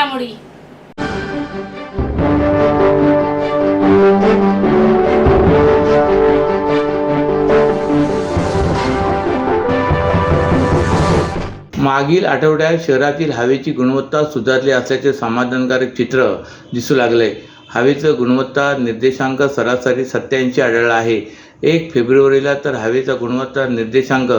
घडामोडी। मागील आठवड्यात शहरातील हवेची गुणवत्ता सुधारली असल्याचे समाधानकारक चित्र दिसू लागले। हवेचं गुणवत्ता निर्देशांक सरासरी 87 आढळला आहे। 1 फेब्रुवारीला तर हवेचा गुणवत्ता निर्देशांक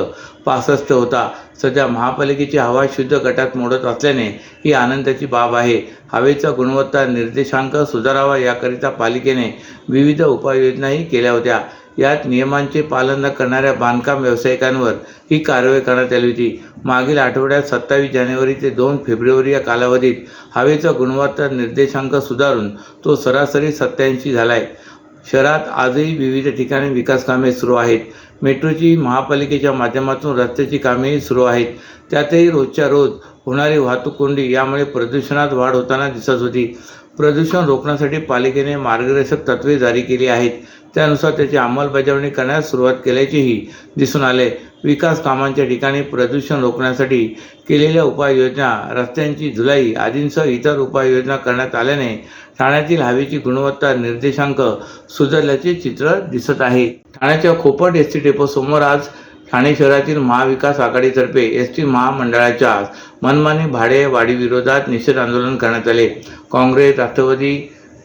65 होता। सध्या महापालिकेची हवा शुद्ध गटात मोडत असल्याने ही आनंदाची बाब आहे। हवेचा गुणवत्ता निर्देशांक सुधारावा याकरिता पालिकेने विविध उपाययोजनाही केल्या होत्या। यात नियमांचे पालन न करणाऱ्या बांधकाम व्यावसायिकांवर ही कारवाई करण्यात आली होती। मागील आठवड्यात 27 जानेवारी ते 2 फेब्रुवारी या कालावधीत हवेचा गुणवत्ता निर्देशांक सुधारून तो सरासरी 87 झाला आहे। शहरात आजही विविध ठिकाणी विकास कामे सुरू आहेत। मेट्रोची महापालिकेच्या माध्यमातून रस्त्याची कामेही सुरू आहेत। त्यातही रोजच्या रोज होणारी वाहतूक कोंडी यामुळे प्रदूषणात वाढ होताना दिसत होती। प्रदूषण रोखण्यासाठी पालिकेने मार्गदर्शक तत्त्वे जारी केली आहेत। त्यानुसार त्याची अंमलबजावणी करण्यास सुरुवात केल्याचेही दिसून आले। विकास कामांच्या ठिकाणी प्रदूषण रोखण्यासाठी केलेल्या उपाययोजना, रस्त्यांची धुलाई आदींसह इतर उपाययोजना करण्यात आल्याने ठाण्यातील हवेची गुणवत्ता निर्देशांक सुधारल्याचे चित्र दिसत आहे। ठाण्याच्या खोपट एसटी डेपो समोर आज ठाणे शहरातील महाविकास आघाडीतर्फे एसटी महामंडळाच्या मनमानी भाडे वाढीविरोधात निषेध आंदोलन करण्यात आले। काँग्रेस, राष्ट्रवादी,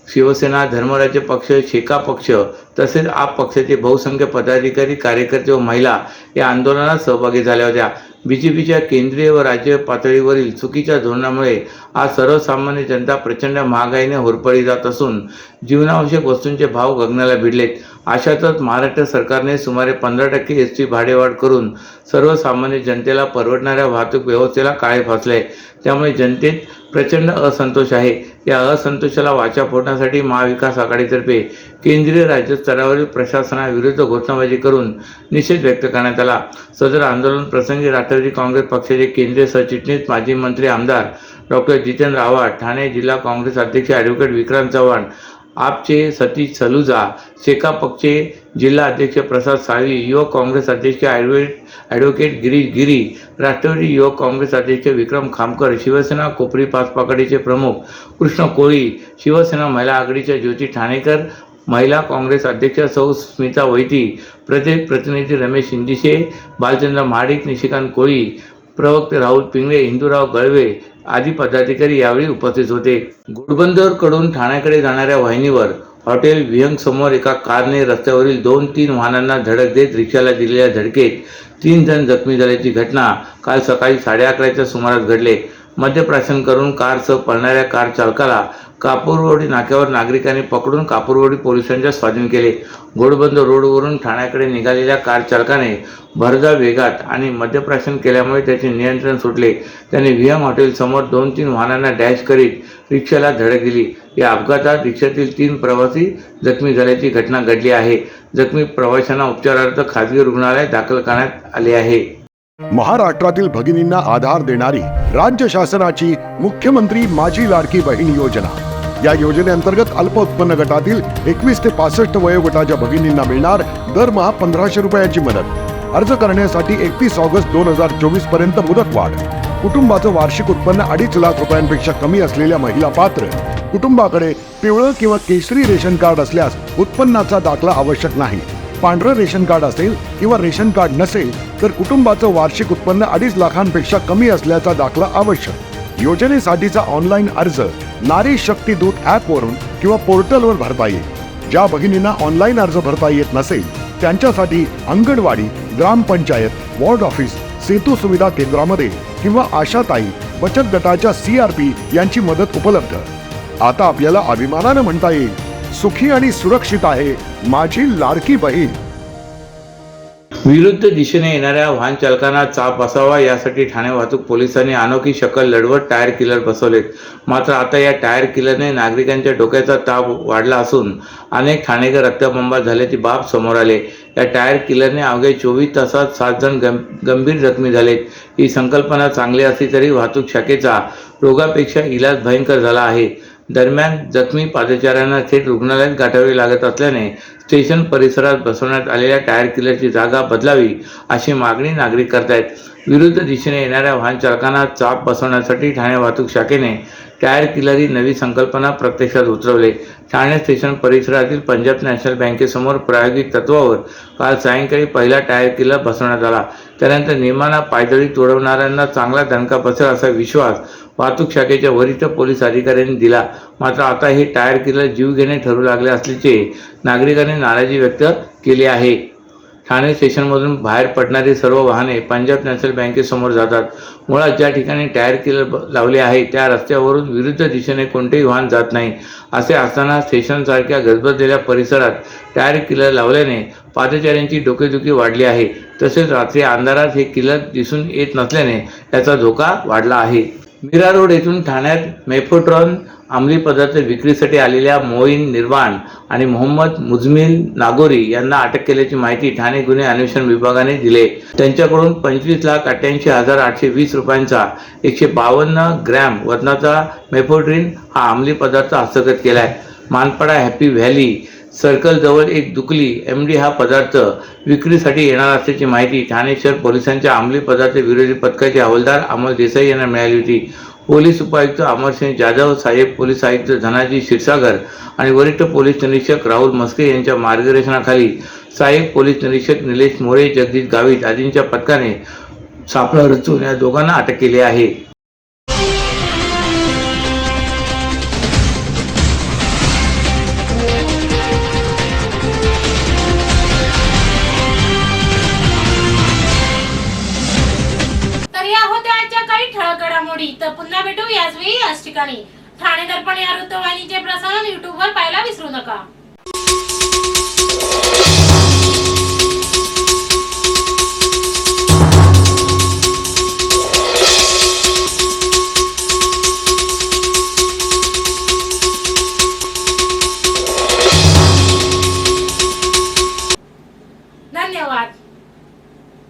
शिवसेना, धर्मराज्य पक्ष, शेका पक्ष तसेच आप पक्षाचे बहुसंख्य पदाधिकारी, कार्यकर्ते व महिला या आंदोलनात सहभागी झाल्या होत्या। बीजेपीच्या केंद्रीय व राज्य पातळीवरील चुकीच्या धोरणामुळे आज सर्वसामान्य जनता प्रचंड महागाईने होरपळली जात असून जीवनावश्यक वस्तूंचे भाव गगनाला भिडलेत। अशातच महाराष्ट्र सरकारने सुमारे 15% एसटी भाडेवाढ करून सर्वसामान्य जनतेला परवडणाऱ्या वाहतूक व्यवस्थेला काळे फासले। त्यामुळे जनतेत प्रचंड असंतोष आहे। या असंतोषाला वाचा फोडण्यासाठी महाविकास आघाडीतर्फे केंद्रीय राज्य स्तरावरील प्रशासनाविरुद्ध घोषणाबाजी करून निषेध व्यक्त करण्यात आला। सदर आंदोलन प्रसंगी राष्ट्रवादी काँग्रेस पक्षाचे केंद्रीय सरचिटणीस, माजी मंत्री आमदार डॉक्टर जितेंद्र आव्हाड, ठाणे जिल्हा काँग्रेस अध्यक्ष ॲडव्होकेट विक्रांत चव्हाण, आपचे सतीश सलुजा, शेका पक्षचे जिल्हा अध्यक्ष प्रसाद साळवी, युवक काँग्रेस अध्यक्ष ॲडव्होकेट गिरीश गिरी, राष्ट्रवादी युवक काँग्रेस अध्यक्ष विक्रम खामकर, शिवसेना कोपरी पाचपाकडीचे प्रमुख कृष्ण कोळी, शिवसेना महिला आघाडीच्या ज्योती ठाणेकर, महिला काँग्रेस अध्यक्ष सौ स्मिता वैती, प्रदेश प्रतिनिधी रमेश इंदिशे, बालचंद्र महाडिक, निशिकांत कोळी, प्रवक्ते राहुल पिंगळे, हिंदूराव गळवे आदी पदाधिकारी यावेळी उपस्थित होते। घोडबंदरकडून ठाण्याकडे जाणाऱ्या वाहिनीवर हॉटेल विहंग समोर एका कारने रस्त्यावरील 2-3 वाहनांना धडक देत रिक्षाला दिलेल्या धडकेत 3 जण जखमी झाल्याची घटना काल सकाळी 11:30च्या सुमारास घडले। मद्यप्राशन करून कारसह पळणाऱ्या कार चालकाला कापूरवाडी नाक्यावर नागरिकांनी पकडून कापूरवाडी पोलिसांच्या स्वाधीन केले। घोडबंदर रोडवरून ठाण्याकडे निघालेल्या कार चालकाने भरधाव वेगात आणि मद्यप्राशन केल्यामुळे त्याचे नियंत्रण सुटले। त्याने विहंग हॉटेल समोर 2-3 वाहनांना डॅश करीत रिक्षाला धडक दिली। या अपघातात रिक्षातील 3 प्रवासी जखमी झाल्याची घटना घडली आहे। जखमी प्रवाशांना उपचारार्थ खासगी रुग्णालयात दाखल करण्यात आले आहे। महाराष्ट्रातील भगिनींना आधार देणारी राज्य शासनाची मुख्यमंत्री माझी लाडकी बहीण योजना। या योजनेअंतर्गत अल्प उत्पन्न गटातील 21 ते 65 वयोगटाच्या भगिनींना मिळणार दरमहा 1500 रुपयाची मदत। अर्ज करण्यासाठी 31 ऑगस्ट 2024 पर्यंत मुदतवाढ। कुटुंबाचं वार्षिक उत्पन्न 2.5 लाख रुपयांपेक्षा कमी असलेल्या महिला पात्र। कुटुंबाकडे पिवळं किंवा केशरी रेशन कार्ड असल्यास उत्पन्नाचा दाखला आवश्यक नाही। पांढरं रेशन कार्ड असेल किंवा रेशन कार्ड नसेल तर कुटुंबाचं वार्षिक उत्पन्न 2.5 लाखांपेक्षा कमी असल्याचा दाखला आवश्यक। योजनेसाठीचा ऑनलाईन अर्ज नारी शक्ती दूत ॲपवरून किंवा पोर्टलवर भरता येईल। ज्या भगिनींना ऑनलाईन अर्ज भरता येत नसेल त्यांच्यासाठी अंगणवाडी, ग्रामपंचायत, वॉर्ड ऑफिस, सेतू सुविधा केंद्रामध्ये किंवा आशाताई बचत गटाच्या CRP यांची मदत उपलब्ध। आता आपल्याला अभिमानाने म्हणता येईल, सुखी आणि सुरक्षित आहे माझी लाडकी बहीण। विरुद्ध दिशेने येणाऱ्या वाहन चालकांना चाप बसावा यासाठी ठाणे वाहतूक पोलिसांनी अनोखी शकल लढवत टायर किलर बसवलेत। मात्र आता या टायर किलरने नागरिकांच्या डोक्याचा ताप वाढला असून अनेक ठाणेकर रक्तबंबाळ झाल्याची बाब समोर आले। या टायर किलरने अवघ्या 24 तासात 7 जण गंभीर जखमी झालेत। ही संकल्पना चांगली असली तरी वाहतूक शाखेचा रोगापेक्षा इलाज भयंकर झाला आहे। दरम्यान जखमी पादचाऱ्यांना थेट रुग्णालयात गाठावे लागत असल्याने स्टेशन परिसरात बसवण्यात आलेल्या टायर किलरची जागा बदलावी अशी मागणी नागरिक करतायत. विरुद्ध दिशेने येणाऱ्या वाहन चालकांना चाप बसवण्यासाठी ठाणे वाहतूक शाखेने टायर किलर ही नवी संकल्पना प्रत्यक्षात उतरवली. ठाणे स्टेशन परिसरातील पंजाब नॅशनल बँकेसमोर प्रायोगिक तत्वावर काल सायंकाळी पहिला टायर किलर बसवण्यात आला. त्यानंतर नियमांना पायदळी तोडवणाऱ्यांना चांगला दणका बसेल असा विश्वास वाहतूक शाखेच्या वरिष्ठ पोलीस अधिकाऱ्यांनी दिला. मात्र आता हे टायर किलर जीवघेणे ठरू लागले असल्याचे नागरिकांनी नाराजी व्यक्त केली आहे. ठाणे स्टेशनमधून बाहेर पडणारी सर्व वाहने पंजाब नॅशनल बँकेसमोर जातात. मुळात ज्या ठिकाणी टायर किलर लावले आहे त्या रस्त्यावरून विरुद्ध दिशेने कोणतेही वाहन जात नाही. असे असताना स्टेशनसारख्या गजबजलेल्या परिसरात टायर किलर लावल्याने पादचाऱ्यांची डोकेदुखी वाढली आहे. तसेच रात्री अंधारात हे किलर दिसून येत नसल्याने याचा धोका वाढला आहे. मीरा रोड येथून ठाण्यात मेफोट्रॉन अंमली पदार्थ विक्रीसाठी आलेल्या मोईन निर्वाण आणि मोहम्मद मुजमिल नागोरी यांना अटक केल्याची माहिती ठाणे गुन्हे अन्वेषण विभागाने दिली. त्यांच्याकडून 25,88,820 रुपयांचा 152 ग्रॅम वजनाचा मेफोड्रिन हा अंमली पदार्थ हस्तगत केलाय. मानपाडा हॅपी व्हॅली सर्कल जवळ एक दुकली MD हा पदार्थ विक्रीसाठी येणार असल्याची माहिती ठाणे शहर पोलिसांच्या अंमली पदार्थ विरोधी पथकाचे हवालदार अमोल देसाई यांना मिळाली होती. पोलीस उपायुक्त अमरसिंह जाधव, सहाय्यक पोलीस आयुक्त धनाजी क्षीरसागर आणि वरिष्ठ पोलीस निरीक्षक राहुल मस्के यांच्या मार्गदर्शनाखाली सहाय्यक पोलीस निरीक्षक निलेश मोरे, जगदीश गावित आदींच्या पथकाने सापळा रचून या दोघांना अटक केली आहे. तर या होत्या आजच्या काही ठळक घडामोडी. तर पुन्हा भेटू याच वेळी याच ठिकाणी. ठाणे दर्पण या वृत्तवाहिनीचे प्रसारण YouTube वर पाहायला विसरू नका.